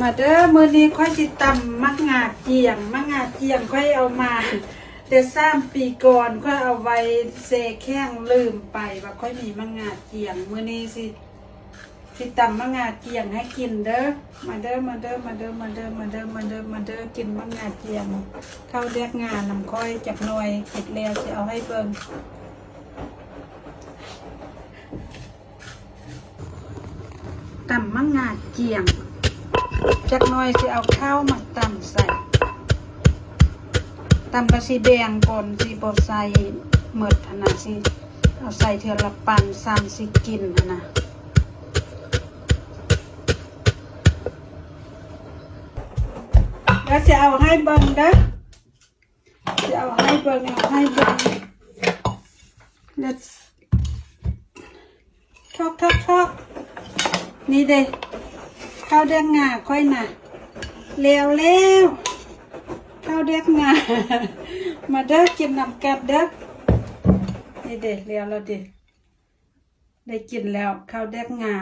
มาเด้อมื้อนี้ค่อยสิตำมักงาเจียงค่อยเอามาแต่3 ปีก่อนค่อยเอาไว้เซแข้งลืมไปว่าค่อยมีมักงาเจียงมื้อนี้สิตำมักงาเจียงให้กินเด้อมาเด้อกินมักงาเจียงข้าวแดกงาน้ำค่อยจักหน่อยเสร็จแล้วสิเอาให้เบิ่งตำมักงาเจียงจักหน่อยสิเอาข้าวมาตำใส่ตำกะสิแบ่งก่อนสิบ่ใส่หมดหั่นน่ะสิเอาใส่เทื่อละปันซ้ำสิกินหั่นน่ะแล้วสิเอาให้เบิ่งเด้อสิเอาให้เบิ่งแล้วทอกนี่เด้ข้าวแดกงาค่อยน่ะเร็วข้าวแดกงา มาเด้อกินน้ำกัดเด้อนี่เด้แล้วเด้ได้กินแล้วข้าวแดกงา